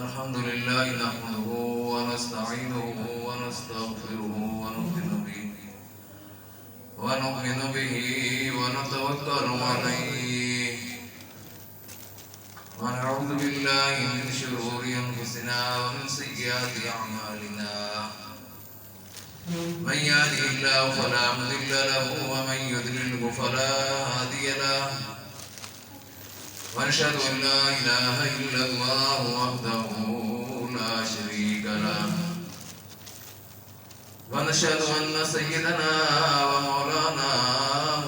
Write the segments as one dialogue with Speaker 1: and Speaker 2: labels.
Speaker 1: الحمد لله نحمده ونستعينه ونستغفره ونؤمن به ونتوكل عليه ونعوذ بالله من شرور أنفسنا ومن سيئات أعمالنا من يهده الله فلا مضل له ومن يضلله فلا هادي له ونشهد أن لا إله إلا الله وحده لا شريك له ونشهد أن سيدنا ومولانا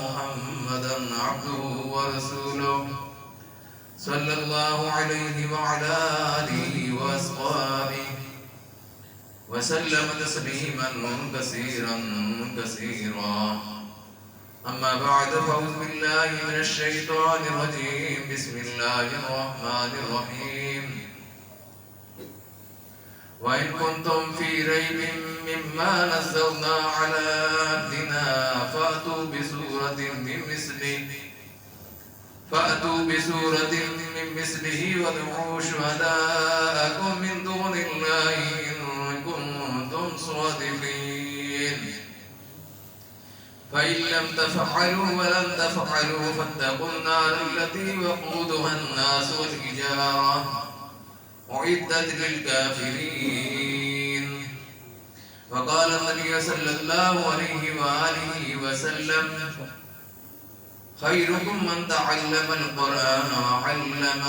Speaker 1: محمدا عبده ورسوله صلى الله عليه وعلى آله وأصحابه وسلم تسليما كثيرا كثيرا. أما بعد فأعوذ بالله من الشيطان الرجيم. بسم الله الرحمن الرحيم. وإن كنتم في ريب مما نزلنا على عبدنا فأتوا بسورة من مثله وادعوا شهداءكم من دون الله إن كنتم صادقين. فإن لم تفعلوا ولن تفعلوا فاتقوا النار التي وقودها الناس والحجارة أعدت للكافرين. وقال النبي صلى الله عليه وآله وسلم خيركم من تعلم القرآن وعلمه.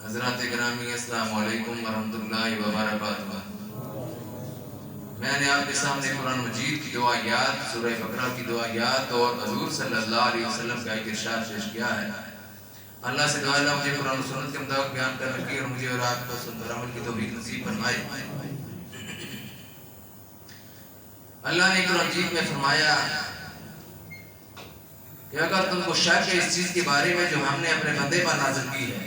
Speaker 1: حضرات گرامی السلام علیکم ورحمۃ اللہ وبرکاتہ. میں نے آپ کے سامنے قرآن مجید کی دو آیات، سورہ بقرہ کی دو آیات اور حضور صلی اللہ علیہ وسلم کا ایک ارشاد پیش کیا ہے. اللہ سے دعا اللہ مجھے قرآن و سنت کے مطابق بیان کرنے کی اور مجھے اور آپ کو سن کر عمل کی توفیق نصیب فرمائے. اللہ نے قرآن مجید میں فرمایا کہ اگر تم کو شک ہے اس چیز کے بارے میں جو ہم نے اپنے بندے پر نازل کی ہے،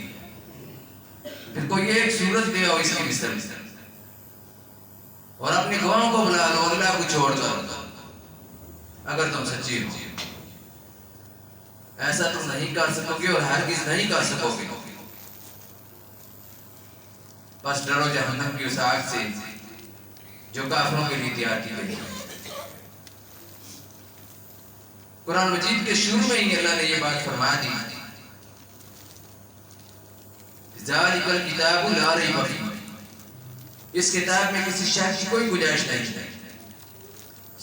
Speaker 1: پھر کوئی ایک صورت دے آؤ اس کی مثل اور اپنی گواہوں کو بلا لو اللہ کو چھوڑ دو اگر تم سچی ہو. ایسا تم نہیں کر سکو گے اور ہرگز نہیں کر سکو گے. بس ڈرو جہنم کی اس آگ سے جو کافروں کے لیے تیار کی گئی. قرآن مجید کے شروع میں ہی اللہ نے یہ بات فرما دی، ذالک الکتاب لا ریب فیہ. اس کتاب میں کسی شک کی کوئی گنجائش نہیں ہے،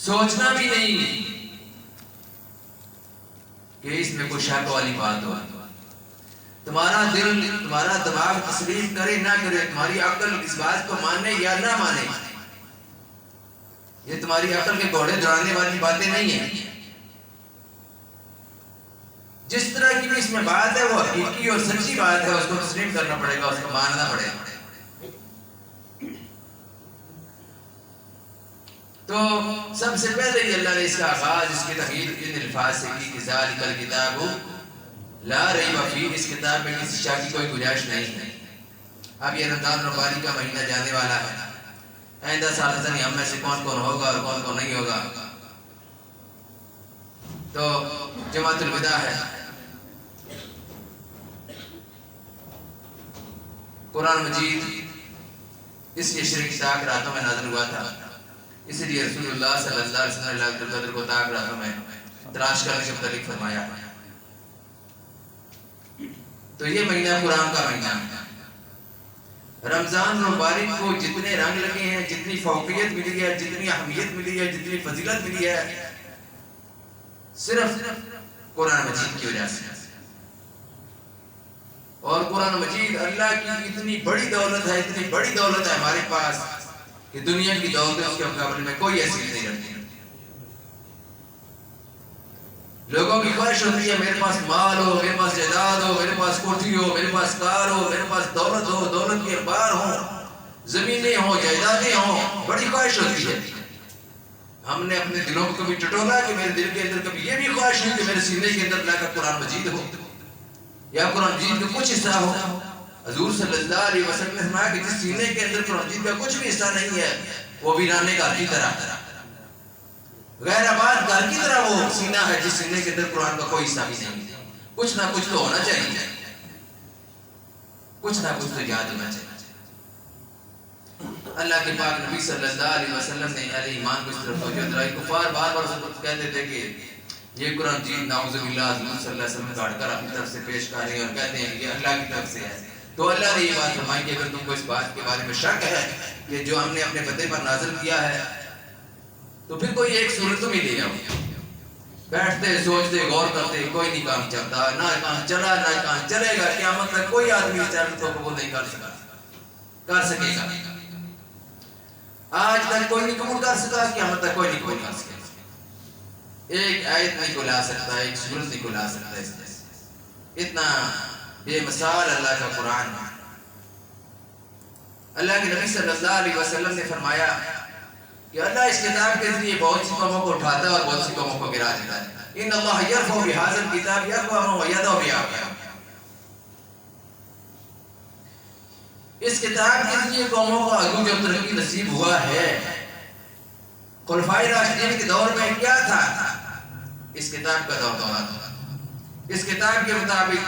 Speaker 1: سوچنا بھی نہیں کہ اس میں کوئی شک والی بات ہو. تمہارا دل، تمہارا دماغ تسلیم کرے نہ کرے، تمہاری عقل اس بات کو مانے یا نہ مانے، یہ تمہاری عقل کے گھوڑے دوڑانے والی باتیں نہیں ہیں. جس طرح کی بھی اس میں بات ہے وہ حقیقی اور سچی بات ہے، اس کو تسلیم کرنا پڑے گا، اس کو ماننا پڑے گا. تو سب سے پہلے ہی اللہ نے اس کا آغاز اس کی تحقیق ان الفاظ سے کی کہ ذالک الکتاب لا ریب فیہ. اس کتاب میں کسی شک کی کوئی گنجائش نہیں ہے. اب یہ رمضان المبارک کا مہینہ جانے والا ہے. آئندہ سال پتہ نہیں ہم میں سے کون کون ہوگا اور کون کون نہیں ہوگا. تو جماعت الوداع ہے. قرآن مجید اس کے شرک تاک راتوں میں نازل ہوا تھا، اسی لیے رسول اللہ صلی اللہ علیہ وسلم ليلۃ القدر کو تاک راتوں میں تلاش کرنے کے متعلق فرمایا. تو یہ مہینہ قرآن کا مہینہ ہے. رمضان مبارک کو جتنے رنگ لگے ہیں، جتنی فوقیت ملی ہے، جتنی اہمیت ملی ہے، جتنی فضیلت ملی ہے، صرف قرآن مجید کی وجہ سے. اور قرآن مجید اللہ کی اتنی بڑی دولت ہے، اتنی بڑی دولت ہے ہمارے پاس کہ دنیا کی دولت اس کے مقابلے میں کوئی ایسی نہیں رکھتی. لوگوں کی خواہش ہوتی ہے میرے پاس مال ہو، میرے پاس جائیداد ہو، میرے پاس کوٹھی ہو، میرے پاس کار ہو، میرے پاس دولت ہو، دولت کے انبار ہوں، زمینیں ہوں، جائیدادیں ہوں. بڑی خواہش ہوتی ہے. ہم نے اپنے دلوں کو کبھی ٹٹولا کہ میرے دل کے اندر کبھی یہ بھی خواہش ہوئی کہ میرے سینے کے اندر اللہ کا قرآن مجید ہو یا قرآن مجید کا کچھ حصہ ہو. حضور صلی اللہ علیہ وسلم نے فرمایا کہ جس سینے کے اندر قرآن مجید کا کچھ بھی حصہ نہیں ہے وہ ویرانے گھر کی طرح، غیر آباد گھر کی طرح وہ سینہ ہے جس سینے کے اندر قرآن کا کوئی حصہ بھی نہیں. کچھ نہ کچھ تو ہونا چاہیے، کچھ نہ کچھ تو یاد ہونا چاہیے۔ اللہ کے پاک نبی صلی اللہ علیہ وسلم نے اہل ایمان کو اس طرف توجہ دلائی۔ کفار بار بار کہتے تھے کہ یہ قرآن جی نعوذ باللہ حضور صلی اللہ علیہ وسلم کاٹ کر اپنی طرف سے پیش کر رہے ہیں اور کہتے ہیں کہ یہ اللہ کی طرف سے ہے۔ تو اللہ نے یہ بات فرمائی کہ اگر تم کو اس بات کے بارے میں شک ہے کہ جو ہم نے اپنے بندے پر نازل کیا ہے، تو پھر کوئی ایک سورت تم ہی لے جاؤ۔ بیٹھتے سوچتے غور کرتے کوئی نہیں کام چلتا، نہ کام چلا نہ کام چلے گا، قیامت تک کوئی آدمی اس چیلنج کو قبول نہیں کر سکے گا۔ آج تک کوئی نہیں قبول کر سکا، قیامت تک کوئی نہیں قبول کر سکے گا۔ ایک آیت نہیں کو لا سکتا، ایک سورت نہیں کو لا سکتا۔ اس میں اتنا بے مثال اللہ کا قرآن ہے۔ اللہ کے نبی صلی اللہ علیہ وسلم نے فرمایا کہ اللہ اس کتاب کے ذریعے بہت سی قوموں کو اٹھاتا ہے اور بہت سی قوموں کو گرا دیتا ہے۔ ان اللہ یرفع بہذا الکتاب اقواما ویضع بآخرین۔ اس کتاب کے ذریعے قوموں کو عروج اور ترقی نصیب ہوا ہے۔ خلفائے راشدین کے دور میں کیا تھا؟ اس کتاب کا دور تھا۔ اس کتاب کے مطابق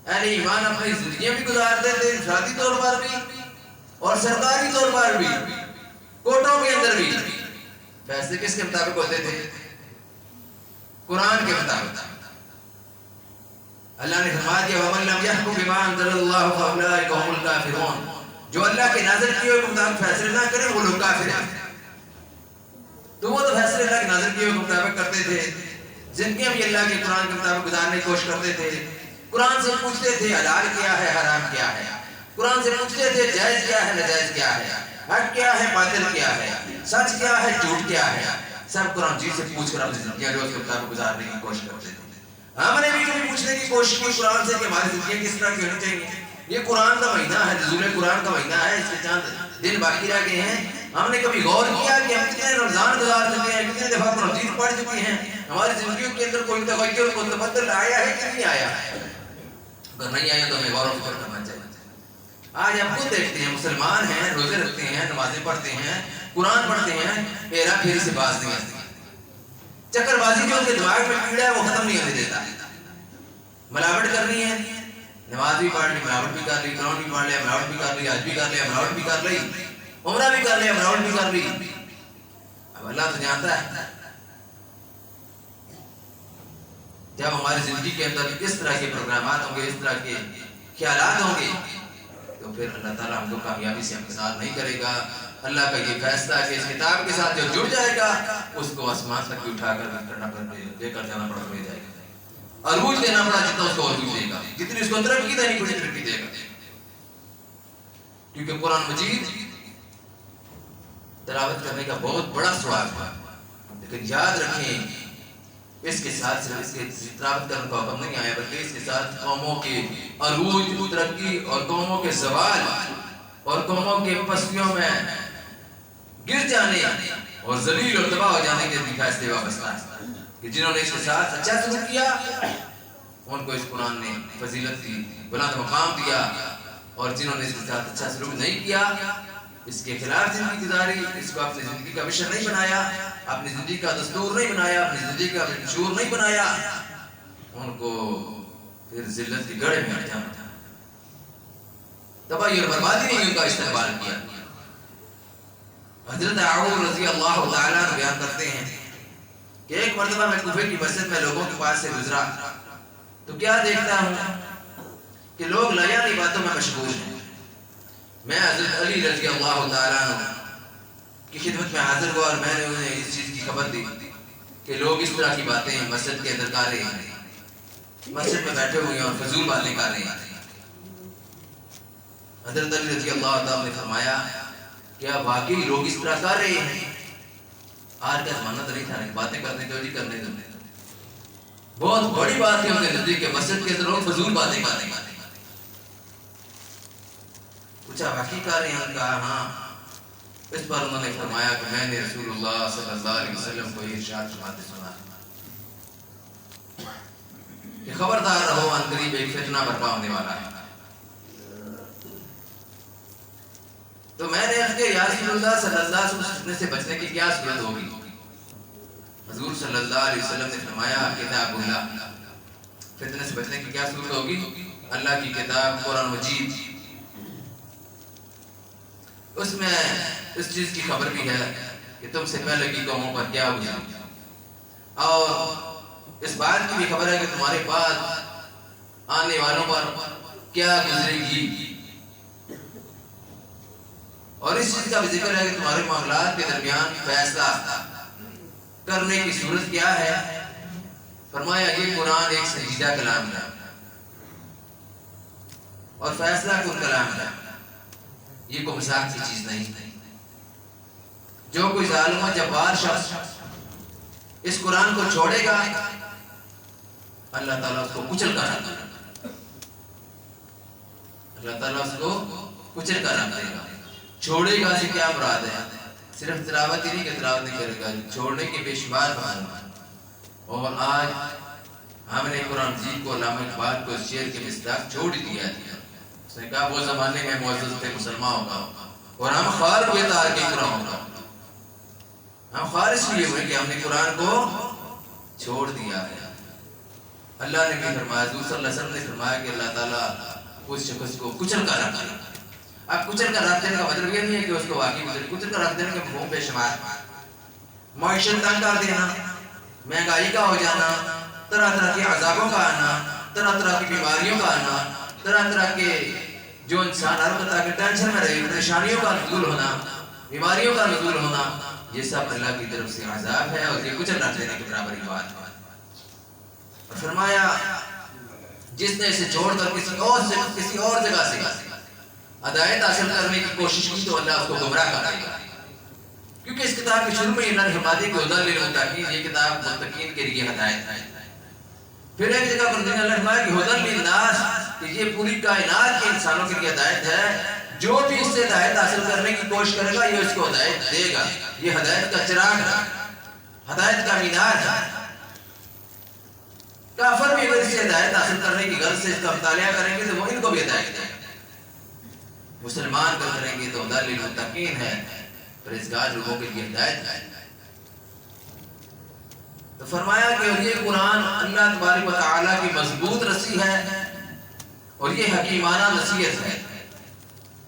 Speaker 1: اہل ایمان اپنی زندگیاں بھی گزارتے تھے، ذاتی طور پر بھی اور سرکاری طور پر بھی، کوٹوں کے اندر بھی۔ فیصلے کس کے مطابق ہوتے تھے؟ قرآن کے مطابق۔ اللہ نے فرما دیا وَمَن لَّمْ يَحْكُم بِمَا أَنزَلَ اللَّهُ فَأُولَٰئِكَ هُمُ الْكَافِرُونَ۔ جو اللہ کے نازل کیے ہوئے مطابق فیصلے نہ کریں وہ لوگ کافر ہیں۔ تو وہ تو فیصلے اللہ کے نازل کیے ہوئے مطابق کرتے تھے، زندگیاں بھی اللہ کے قرآن کے مطابق گزارنے کی کوشش کرتے تھے۔ قرآن سے پوچھتے تھے حلال کیا ہے، حرام کیا ہے۔ قرآن سے پوچھتے تھے جائز کیا ہے، ناجائز کیا ہے، حق کیا ہے، باطل کیا ہے، سچ کیا ہے، جھوٹ کیا ہے۔ سب قرآن جی سے پوچھ کر اپنی زندگیاں جو اس کے مطابق گزارنے کی کوشش کرتے تھے۔ ہم نے بھی کبھی پوچھنے کی کوشش کی قرآن سے کہ ہماری زندگیاں کس طرح کی ہونی چاہیے۔ یہ قرآن کا مہینہ ہے، نزول قرآن کا مہینہ ہے، اس کے چند دن باقی رہ گئے ہیں۔ ہم نے کبھی غور کیا کہ ہم کتنے رمضان گزار چکے ہیں، کتنے دفعہ قرآن مجید پڑھ چکے ہیں، ہماری زندگیوں کے اندر کوئی تغیر کو تبدل آیا ہے کہ نہیں آیا ہے؟ اگر نہیں آیا تو ہمیں غور و فکر کرنا چاہیے۔ آج ہم خود دیکھتے ہیں مسلمان ہیں، روزے رکھتے ہیں، نمازیں پڑھتے ہیں، قرآن پڑھتے ہیں، ہیرا پھیری سے باز نہیں آتے۔ چکر بازی جو ان کے دماغ میں کیڑا ہے وہ ختم نہیں ہونے دیتا۔ ملاوٹ کرنی ہے، نماز بھی پڑھ لی، ملاوٹ بھی کر لی، قرآن بھی پڑھ لیا، ملاوٹ بھی کر لی، حج بھی کر لیا، ملاوٹ بھی کر لی، عمرہ بھی کر لیا، ملاوٹ بھی کر لی۔ اب اللہ تو جانتا ہے جب ہماری زندگی کے اندر اس طرح کے پروگرامات ہوں گے، اس طرح کے خیالات ہوں گے، تو پھر اللہ تعالیٰ ہم کو کامیابی سے امتناع نہیں کرے گا۔ اللہ کا یہ فیصلہ ہے کہ اس کتاب کے ساتھ جو جڑ جائے گا اس کو آسمان تک بھی اٹھا کر لے کر جانا پڑا لے جائے گا۔ عروج دینا پڑا جتنا اس کو عروج دے گا، جتنی اس کو ترقی دینی پڑی ترقی دے گا۔ کیونکہ قرآن مجید تلاوت کرنے کا بہت بڑا ثواب ہے، لیکن یاد رکھیں اس کے ساتھ صرف اس کے تلاوت کرنے کا حکم نہیں آیا، بلکہ اس کے ساتھ قوموں کے عروج ترقی اور قوموں کے زوال اور قوموں کے پستیوں میں گر جانے اور ذلیل اور تباہ ہو جانے کے بھی فیصلے وابستہ ہیں کہ جنہوں نے اس کے ساتھ اچھا سلوک کیا ان کو اس قرآن نے فضیلت دی، بلند مقام دیا، اور جنہوں نے اس کے ساتھ اچھا سلوک نہیں کیا، اس کے خلاف زندگی گزاری، اس کو اپنی زندگی کا مشن نہیں بنایا، اپنی زندگی کا دستور نہیں بنایا، اپنی زندگی کا منشور نہیں بنایا، ان کو پھر ذلت کی گڑھ میں جانا تھا، تباہی اور بربادی نے ان کا استقبال کیا۔ حضرت عمر رضی اللہ تعالیٰ عنہ بیان کرتے ہیں کہ ایک مرتبہ میں کوفے کی مسجد میں لوگوں کے پاس سے گزرا تو کیا دیکھتا ہوں کہ لوگ لایانی باتوں میں مشغول ہیں۔ میں حضرت علی رضی اللہ تعالیٰ عنہ کی خدمت میں حاضر ہوا اور میں نے انہیں اس چیز کی خبر دی کہ لوگ اس طرح کی باتیں مسجد کے اندر کر رہے ہیں، مسجد میں بیٹھے ہوئے ہیں اور فضول باتیں کر رہے ہیں۔ حضرت علی رضی اللہ تعالیٰ نے فرمایا کیا واقعی لوگ اس طرح کر رہے ہیں؟ آج کا زمانہ تو نہیں تھا باتیں کرنے دو جی کرنے دو، بہت بڑی بات ہے ان کے نزدیک کہ مسجد کے اندر لوگ فضول باتیں کر رہے ہیں۔ پوچھا واقعی کر رہے ہیں؟ ان کا ہاں۔ اس پر انہوں نے فرمایا کہ میں نے رسول اللہ صلی اللہ علیہ وسلم کو یہ ارشاد فرماتے سنا کہ خبردار رہو ان قریب ایک فتنہ برپا ہونے والا ہے۔ تو میں نے عرض کیا یا رسول اللہ صلی اللہ علیہ وسلم فتنے سے بچنے کی کیا صورت ہوگی؟ حضور صلی اللہ علیہ وسلم نے فرمایا کتاب اللہ، فتنے سے بچنے کی کیا صورت ہوگی؟ اللہ کی کتاب قرآن مجید، اس میں اس چیز کی خبر بھی ہے کہ تم سے پہلے کی قوموں پر کیا گزری، اور اس بات کی بھی خبر ہے کہ تمہارے بعد آنے والوں پر کیا گزرے گی، اور اس چیز کا بھی ذکر ہے کہ تمہارے معاملات کے درمیان فیصلہ کرنے کی صورت کیا ہے۔ فرمایا یہ قرآن ایک سنجیدہ کلام ہے اور فیصلہ کن کلام ہے، یہ کوئی مذاق کی چیز نہیں۔ جو کوئی ظالم و جبار شخص اس قرآن کو چھوڑے گا اللہ تعالیٰ اس کو کچل کر رکھے گا، اللہ تعالیٰ اس کو کچل کر رکھے گا۔ چھوڑے گا سے کیا مراد ہے؟ صرف تلاوت ہی نہیں کہ تلاوت نہیں کرے گا، چھوڑنے کے بے شمار معنی۔ اور آج ہم نے قرآن مجید کو علامہ اقبال کو اس شعر کے مصداق چھوڑ دیا ہے۔ اس نے کہا وہ زمانے میں معزز تھے مسلمان ہوگا اور ہم خوار ہوئے تار کے قرآن ہوگا۔ ہم خوار اس لیے ہوئے کہ ہم نے قرآن کو چھوڑ دیا ہے۔ اللہ نے بھی فرمایا، حضور صلی اللہ علیہ وسلم نے فرمایا کہ اللہ تعالیٰ اس شخص کو کچل کر رکھا ہے۔ اب کچل کر رکھ دینے کا مطلب یہ نہیں ہے کہ اس کو واقعی کچل کر رکھ دینے کے مفہوم بے شمار، معیشت تنگ کر دینا، مہنگائی کا ہو جانا، طرح طرح کے عذابوں کا آنا، طرح طرح کی بیماریوں کا آنا، طرح طرح کے جو انسان ہر قطع کے ٹینشن میں رہے، پریشانیوں کا نزول ہونا، بیماریوں کا نزول ہونا، یہ سب اللہ کی طرف سے عذاب ہے اور یہ کچل رکھ دینے کے برابر ہی بات ہے۔ اور فرمایا جس نے اسے چھوڑ کر کسی اور جگہ سے ہدایت حاصل کرنے کی کوشش کی تو اللہ اس کو گمراہ کر دے گا، کیونکہ اس کتاب کے شروع میں اللہ نے فرما دیا کہ ہدی للمتقین، یہ کتاب متقین کے لیے ہدایت ہے۔ پھر ایک جگہ پر اللہ نے فرمایا کہ ہدی للناس، کہ یہ پوری کائنات کے انسانوں کے لیے ہدایت ہے، جو بھی اس سے ہدایت حاصل کرنے کی کوشش کرے گا یہ اس کو ہدایت دے گا۔ یہ ہدایت کا چراغ ہے، ہدایت کا مینار ہے۔ کافر بھی اگر اس سے ہدایت حاصل کرنے کی غرض سے اس کا مطالعہ کریں گے تو وہ ان کو بھی ہدایت دے گا۔ مسلمان کا کریں گے تو ہدی للمتقین ہے، پرہیزگار لوگوں کے لیے ہدایت ہے۔ تو فرمایا کہ اور یہ قرآن اللہ تبارک و تعالیٰ کی مضبوط رسی ہے اور یہ حکیمانہ نصیحت ہے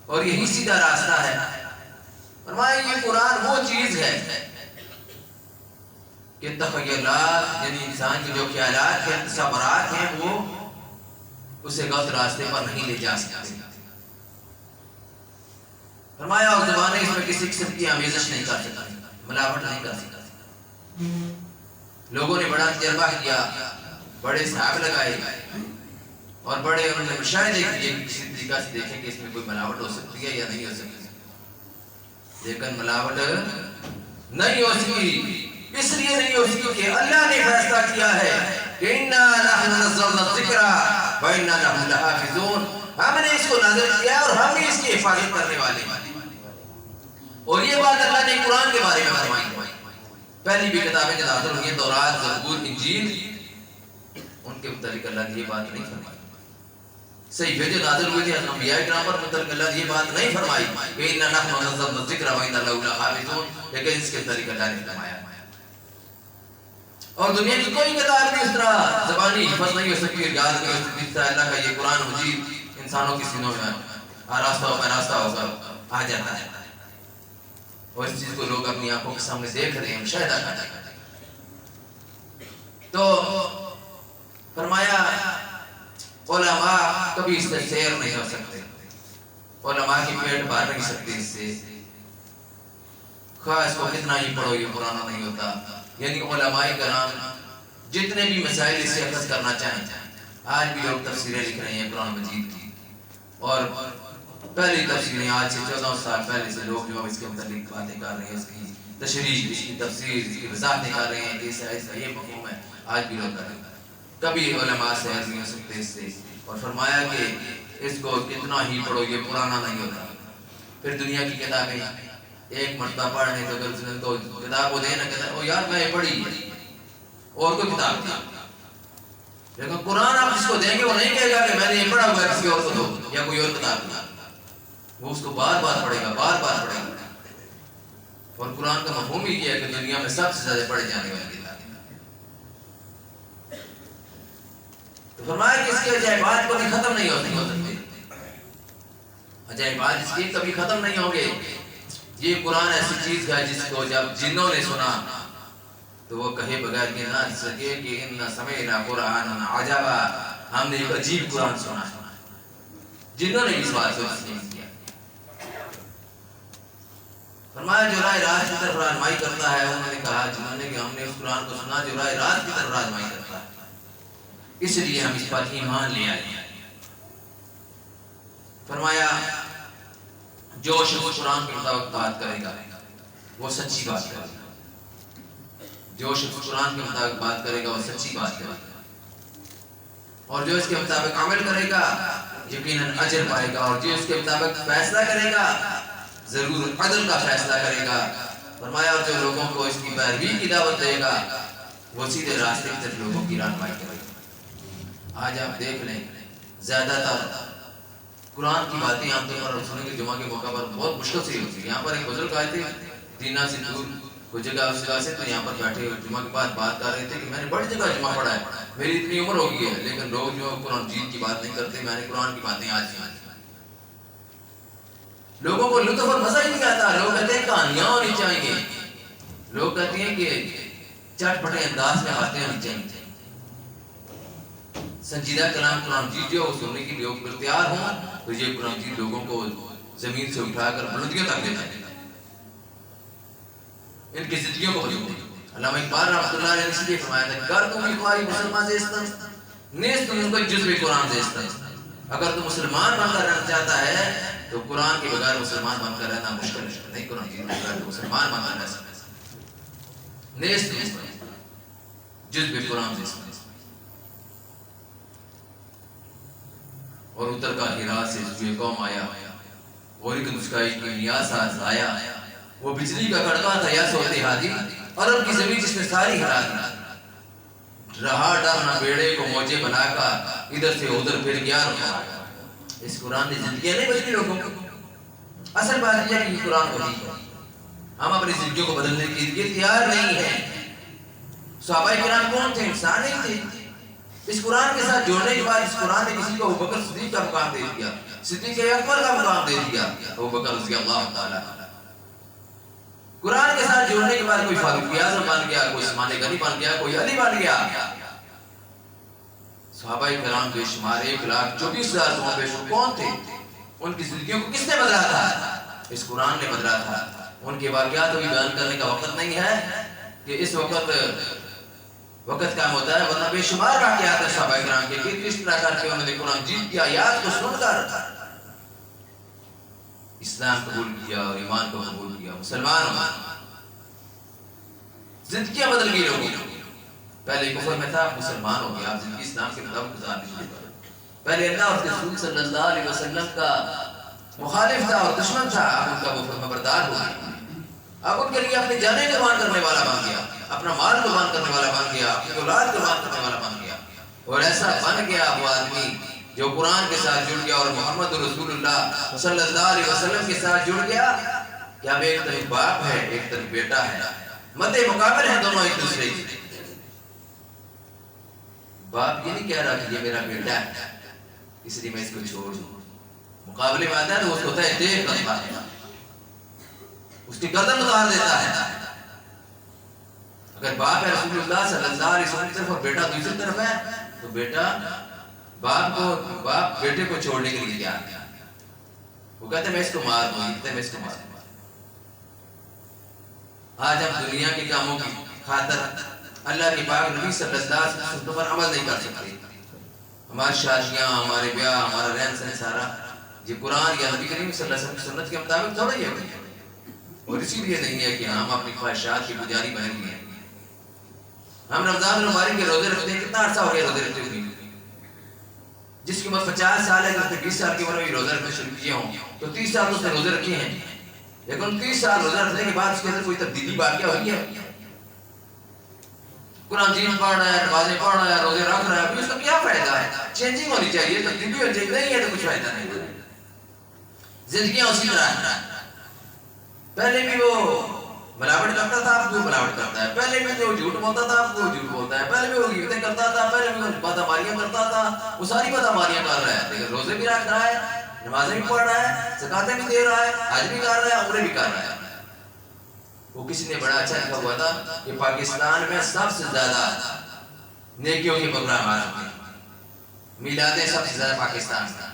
Speaker 1: اور یہی سیدھا راستہ ہے۔ فرمایا یہ قرآن وہ چیز ہے کہ تخیلات یعنی انسان کے جو خیالات ہیں، تصورات ہیں، وہ اسے غلط راستے پر نہیں لے جا سکتے۔ فرمایا اور زبانیں اس میں کسی قسم کی آمیزش نہیں کر سکتی، ملاوٹ نہیں کر سکتی۔ لوگوں نے بڑا تجربہ کیا، بڑے حساب لگائے اور بڑے انہوں نے مشاہدے کیے کہ کسی طریقہ سے دیکھیں کہ اس میں کوئی ملاوٹ ہو سکتی ہے یا نہیں ہو سکتی، لیکن ملاوٹ نہیں ہو سکی۔ اس لیے نہیں ہو سکی کہ اللہ نے فیصلہ کیا ہے کہ اِنَّا نَحْنُ نَزَّلْنَا الذِّكْرَ وَإِنَّا لَهُ لَحَافِظُونَ، ہم نے اس کو نازل کیا اور ہم ہی اس کی حفاظت کرنے والے ہیں۔ اور یہ بات اللہ نے قرآن کے بارے میں فرمائی۔ پہلی بھی کتابیں جو نازل ہوئی ہیں، تورات، زبور، انجیل، ان کے متعلق اللہ نے یہ بات نہیں فرمائی۔ صحیفے جو نازل ہوئی تھی انبیاء کرام پر متعلق اللہ نے یہ بات نہیں فرمائی کہ اِنَّا نَحْنُ نَزَّلْنَا الذِّكْرَ وَإِنَّا لَهُ لَحَافِظُونَ، لیکن اس کے متعلق اللہ نے فرمایا۔ اور دنیا کی کوئی کتاب بھی اس طرح زبانی حفظ نہیں ہو سکتی، یاد نہیں ہو سکتی، اللہ کا یہ قرآن مجید انسانوں کی سینوں میں آراستہ و پیراستہ ہو کر آ جاتا ہے اور اس چیز کو لوگ اپنی آنکھوں کے سامنے دیکھ رہے ہیں، مشاہدہ کر رہے ہیں۔ تو فرمایا علماء کبھی اس سے سیر نہیں ہو سکتے، علماء کی پیٹ بھر نہیں سکتے اس سے، خواہ اس کو کتنا ہی پڑھو یہ پرانا نہیں ہوتا۔ یعنی علماء کرام جتنے بھی مسائل اس سے اخذ کرنا چاہیں، آج بھی لوگ تفسیریں لکھ رہے ہیں قرآن مجید کی، اور پہلی تفسیریں آج سے 14 سال پہلے سے لوگ جو اس کے متعلق باتیں کر رہے ہیں، اس کی تشریح، اس کی تفسیر، اس کی وضاحتیں کر رہے ہیں کہ ایسا یہ مفہوم ہے، آج بھی لوگ کر رہے ہیں۔ کبھی علماء سے نہیں ہو سکتے اس سے، اور فرمایا کہ اس کو کتنا ہی پڑھو یہ پرانا نہیں ہوتا۔ پھر دنیا کی کتابیں ایک مرتبہ پڑھنے تو کتاب کو دینا کہتا ہے یار میں نے پڑھی اور کوئی کتاب تھی، لیکن قرآن آپ جس کو دیں گے وہ نہیں کہے گا کہ میں نے یہ پڑھا ہوا ہے کسی اور کو دو یا کوئی اور کتاب دو، وہ اس کو بار بار پڑھے گا، بار بار پڑھے گا۔ اور قرآن کا مفہوم ہی یہ ہے کہ دنیا میں سب سے زیادہ پڑھے جانے والی کتاب۔ تو فرمایا کہ اس کے عجائبات کبھی ختم نہیں ہو سکتے، عجائبات اس کے کبھی ختم نہیں ہوں گے۔ یہ قرآن ایسی چیز ہے جس کو جب جنوں نے سنا تو وہ کہے بغیر کہ نہ سکے کہ ان سمعنا قرآن عجبا، ہم نے ایک عجیب قرآن سنا۔ جنوں نے اس بات کو تسلیم کیا۔ فرمایا جو راہ راست کی طرف رہنمائی کرتا ہے، انہوں نے کہا جنہوں نے کہ ہم نے اس قرآن کو سنا جو راہ راست کی طرف رہنمائی کرتا ہے، اس لیے ہم اس پر ایمان لے آئے۔ فرمایا جو شخص قرآن کے مطابق بات کرے گا وہ سچی بات کرے گا، جو شخص قرآن کے مطابق بات کرے گا وہ سچی بات کرے گا، اور جو اس کے مطابق عمل کرے گا یقیناً اجر پائے گا، اور جو اس کے مطابق فیصلہ کرے گا ضرور عدل کا فیصلہ کرے گا۔ فرمایا اور جو لوگوں کو اس کی پیروی کی دعوت دے گا وہ سیدھے راستے کی طرف لوگوں کی رہنمائی کرے گا۔ آج آپ دیکھ لیں زیادہ تر قرآن کی باتیں عام طور پر سننے کے جمعہ کے موقع پر بہت مشکل سے ہوتی ہے۔ یہاں پر ایک بزرگ آئے تھے دینا سے دور کوئی جگہ اس جگہ سے، تو یہاں پر بیٹھے جمعہ کے بعد بات کر رہے تھے کہ میں نے بڑی جگہ جمعہ پڑھا ہے، میری اتنی عمر ہو گئی ہے لیکن لوگ جو قرآن مجید کی بات نہیں کرتے، میں نے قرآن کی باتیں آج کی۔ لوگوں کو لطف اور مزہ ہی نہیں آتا، لوگ کہتے ہیں کہانیاں ہونی چاہیے، لوگ کہتے ہیں کہ چٹ پٹے انداز میں باتیں ہونی چاہیے۔ سنجیدہ کلام قرآن مجید جو سننے کے لوگ تیار ہوں تو یہ قرآن مجید لوگوں کو زمین سے اٹھا کر بلندیوں تک لے جائے، ان کی زندگیوں کو بدل دے۔ علامہ اقبال رحمۃ اللہ علیہ نے اس لیے فرمایا تھا کر تم اخوائی مسلمان زیستن نیز تم ان کو جزو قرآن زیستن، اگر تم مسلمان بن کر رہنا چاہتا ہے تو قرآن کے بغیر مسلمان بن کر رہنا مشکل ہے، نہیں قرآن کے بغیر مسلمان بن کر رہ سکتا نیز تم جزو قرآن زیستن۔ اور اتر کا ہرا سے سوئے قوم آیا، اور ایک نسخائی کی نیاز آیا، وہ بجلی کا کڑکا تھا یا سوتے ہادی، عرب کی زمین جس میں ساری ہرا دی، رہا ڈر نہ بیڑے کو موجے بنا کا، ادھر سے ادھر پھر گیا رہا۔ اس قرآن نے زندگیاں نہیں بدلی لوگوں کو۔ اصل بات یہ ہے کہ قرآن وحی ہے، ہم اپنی زندگیوں کو بدلنے کے لیے تیار نہیں ہیں۔ صحابہ کرام کون تھے؟ انسان ہی تھے۔ اس قرآن کے ساتھ جوڑنے کے بعد اس قرآن نے کسی کو ابوبکر صدیق کا مقام دے دیا، صدیق اکبر کا مقام دے دیا، ابوبکر رضی اللہ تعالیٰ۔ قرآن کے ساتھ جوڑنے کے بعد کوئی فاروق اعظم بن گیا، کوئی عثمان غنی بن گیا، کوئی علی بن گیا۔ صحابہ کرام بے شمار 1,24,000 سے بے شمار کون تھے؟ ان کی زندگیوں کو کس نے بدلا تھا؟ اس قرآن نے بدلا تھا۔ ان کے واقعات بھی بیان کرنے کا وقت نہیں ہے کہ اس وقت کام ہوتا ہے، ورنہ بے شمار واقعات ہیں صحابہ کرام کے کہ کس طرح کر کے انہوں نے قرآن مجید کی آیات کو سن کر اسلام قبول کیا اور ایمان کو قبول کیا، مسلمان زندگیاں بدل گئی لوگوں کی۔ پہلے کفر میں تھا، مسلمان ہو گیا، آپ زندگی اسلام کے مطابق گزارنے شروع کر۔ پہلے اللہ اور رسول صلی اللہ علیہ وسلم کا مخالف تھا اور دشمن تھا، اب ان کا وہ فرما بردار ہو گیا، اب ان کے لیے اپنی جانیں قربان کرنے والا بن گیا، اپنا مال قربان کرنے والا بن گیا، اپنی اولاد قربان کرنے والا بن گیا۔ اور ایسا بن گیا وہ آدمی جو قرآن کے ساتھ جڑ گیا اور محمد رسول اللہ صلی اللہ علیہ وسلم کے ساتھ جڑ گیا کہ اب ایک طرف باپ ہے ایک طرف بیٹا ہے، مد مقابل ہیں دونوں ایک دوسرے کی۔ باپ یہ نہیں کہہ رہا کہ یہ میرا بیٹا ہے اس لیے میں اس کو چھوڑ دوں، مقابلے میں آتا ہے تو اس کو تہ دیکھ کرتا ہے، اس کی گردن اتار دیتا ہے۔ اگر باپ ہے رسول اللہ صلی اللہ علیہ وسلم کی طرف اور بیٹا دوسری طرف ہے تو باپ بیٹے کو چھوڑنے کے لیے کیا ہے؟ وہ کہتے ہیں میں اس کو مار دوں، میں اس کو مار دوں۔ آج ہم دنیا کے کاموں کی خاطر اللہ کے پاک نبی صلی اللہ علیہ وسلم پر عمل نہیں کر سکتے۔ ہماری شادیاں، ہمارے بیاہ، ہمارا رہن سہن سارا یہ قرآن یا نبی کریم صلی اللہ علیہ وسلم کی سنت کے مطابق تھوڑا ہی ہے، اور اسی لیے نہیں ہے کہ ہم اپنی خواہشات کی پجاری بن گئے ہیں۔ ہم رمضان المبارک کے روزے رکھتے ہیں، کتنا عرصہ ہو گیا روزے رکھتے ہوئے؟ جس کی عمر 50 سال ہے، کہ 20 سال کی عمر میں روزہ رکھنا شروع کیے ہوں تو 30 سال اس نے روزے رکھے ہیں، لیکن 30 سال روزہ رکھنے کے بعد اس کے اندر کوئی تبدیلی واقع ہوئی ہے؟ قرآن مجید پڑھ رہا ہے، نمازیں پڑھ رہا ہے، روزے رکھ رہا ہے، اس کا کیا فائدہ ہے؟ چینجنگ ہونی چاہیے، تبدیلی ہونی چاہیے، نہیں ہے تو کچھ فائدہ نہیں ہے۔ زندگیاں اسی طرح ہیں، پہلے بھی وہ ملاوٹ کرتا تھا، اب کیوں ملاوٹ کرتا ہے؟ پہلے بھی جو جھوٹ بولتا تھا اب وہ جھوٹ بولتا ہے، پہلے بھی وہ غیبتیں کرتا تھا، پہلے بھی وہ بدعمالیاں کرتا تھا، وہ ساری بدعمالیاں کر رہا ہے، لیکن روزے بھی رکھ رہا ہے، نمازیں بھی پڑھ رہا ہے، زکاتیں بھی دے رہا ہے، حج بھی کر رہا ہے، عمرے بھی کر رہا ہے۔ وہ کسی نے بڑا اچھا لکھا ہوا تھا کہ پاکستان میں سب سے زیادہ نیکیوں کے پروگرامات ہوتے ہیں، میلادیں سب سے زیادہ پاکستان میں،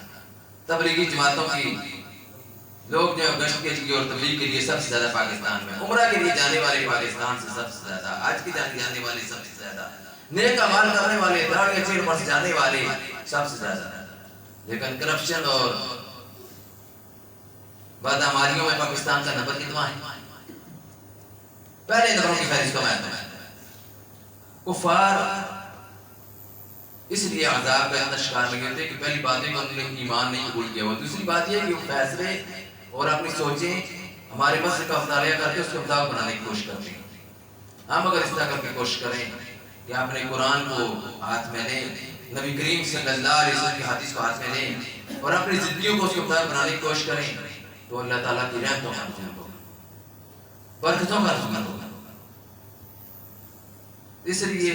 Speaker 1: تبلیغی جماعتوں کی لوگ جو گشت کے لیے اور تبلیغ کے لیے سب سے زیادہ پاکستان میں، عمرہ کے لیے جانے والے پاکستان سے سب سے زیادہ، حج کی جانے والے سب سے زیادہ، نیک اعمال کرنے والے، داڑھی چیر پر جانے والے سب سے زیادہ۔ لیکن کرپشن اور بدعمالیوں میں پاکستان کا نمبر کتنا ہے؟ پہلے نمبروں کی فہرست کا میں کفار اس لیے عذاب کا اتنا شکار نہیں ہوتے کہ پہلی بات ہے کہ انہوں نے ایمان نہیں قبول کیا ہوا، دوسری بات یہ ہے کہ وہ فیصلے اور اپنی سوچیں ہمارے مسئلے کا مطالعہ کر کے اس کو مطابق بنانے کی کوشش کرتے ہیں۔ ہم اگر اس طرح کر کے کوشش کریں کہ اپنے قرآن کو ہاتھ میں لیں، نبی کریم صلی اللہ علیہ وسلم کی حدیث کو ہاتھ میں لیں اور اپنی زندگیوں کو اس کے مطابق بنانے کی کوشش کریں تو اللہ تعالیٰ کی رحمتوں کا نزول ہوگا، برکتوں کا نزول ہوگا۔ اس لیے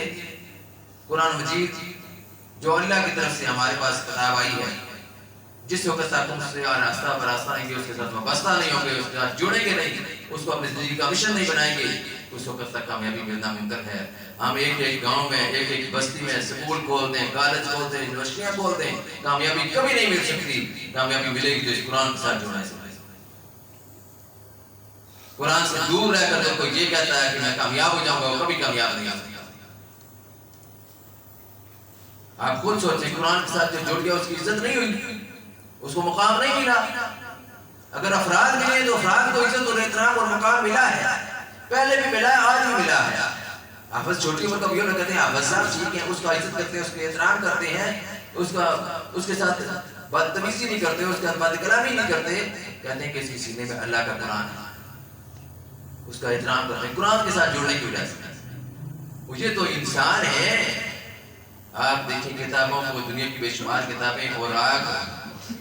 Speaker 1: قرآن مجید جو اللہ کی طرف سے ہمارے پاس کتاب آئی ہے، جس وقت تک تم اس سے راستہ براستہ نہیں گے، اس کے ساتھ وابستہ نہیں ہوں گے، اس کے ساتھ جڑیں گے نہیں، اس کو اپنی زندگی کا مشن نہیں بنائیں گے، اس وقت تک کامیابی ملنا ممکن ہے۔ ہم ایک ایک گاؤں میں، ایک ایک بستی میں سکول کھول دیں، کالج کھول دیں، یونیورسٹیاں کھول دیں، کامیابی کبھی نہیں مل سکتی۔ کامیابی ملے گی تو اس قرآن کے ساتھ جڑنا ہے۔ قرآن سے دور رہ کر کوئی یہ کہتا ہے کہ میں کامیاب ہو جاؤں گا، وہ کبھی کامیاب نہیں ہوگا۔ آپ خود سوچیں، قرآن کے ساتھ جو جڑ گیا اس کی عزت نہیں ہوئی، اس کو مقام نہیں ملا۔ اگر افراد ملے تو افراد کو عزت اور احترام اور مقام ملا ہے، پہلے بھی ملا ہے، آج بھی ملا ہے۔ حافظ چھوٹی عمر کا بھی نہ کہتے ہیں حافظ صاحب ٹھیک ہے، اس کا عزت کرتے ہیں، اس کا احترام کرتے ہیں، اس کے ساتھ بدتمیزی نہیں کرتے، اس کے ساتھ بد کلامی نہیں کرتے، کہتے ہیں کہ اس کے سینے میں اللہ کا قرآن ہے، اس کا احترام کرتے ہیں قرآن کے ساتھ جڑنے کی وجہ سے۔ مجھے تو انسان ہے، آپ دیکھیں کتابوں کو، دنیا کی بے شمار کتابیں اور آگ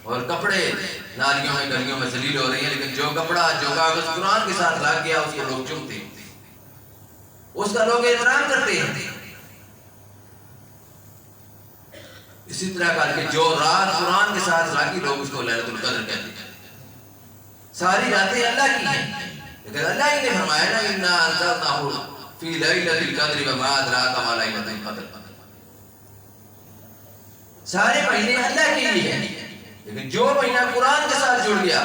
Speaker 1: اور کپڑے نالیوں میں گلیوں میں ذلیل ہو رہی ہیں، لیکن جو کپڑا جو کاغذ قرآن کے ساتھ لگ گیا اس کو لوگ چومتے ہیں، اس کا لوگ احترام کرتے ہیں۔ اسی طرح کر کے جو رات قرآن کے ساتھ لاگی لوگ اس کو لیلۃ القدر کہتے ہیں۔ ساری راتیں اللہ کی ہیں، لیکن اللہ ہی نے فرمایا نا انا انزلناہ فی لیلۃ القدر وما ادراک ما لیلۃ القدر۔ سارے مہینے اللہ کے لیے ہیں، لیکن جو مہینہ قرآن کے ساتھ جڑ گیا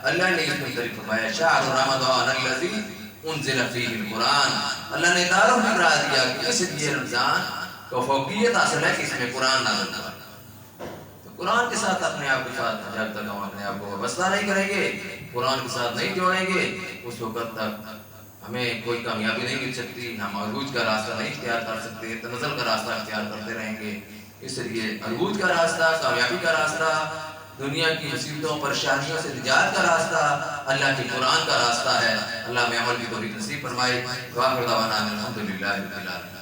Speaker 1: اللہ نے اس میں طریق فرمایا شہر رمضان الذی انزل فیہ القرآن۔ اللہ نے تعارف بھی کرا دیا کہ اس لیے رمضان کو فوقیت حاصل ہے کہ اس میں قرآن نازل ہوا۔ تو قرآن کے ساتھ اپنے آپ کے ساتھ جب تک ہم اپنے آپ کو وابستہ نہیں کریں گے، قرآن کے ساتھ نہیں جوڑیں گے، اس وقت تک ہمیں کوئی کامیابی نہیں مل سکتی، ہم عروج کا راستہ نہیں اختیار کر سکتے، تنزل کا راستہ اختیار کرتے رہیں گے۔ اس لیے عروج کا راستہ، کامیابی کا راستہ، دنیا کی مصیبتوں پریشانیوں سے نجات کا راستہ اللہ کے قرآن کا راستہ ہے۔ اللہ میں عمل کی توفیق نصیب فرمائے۔ وآخر دعوانا الحمدللہ رب العالمین۔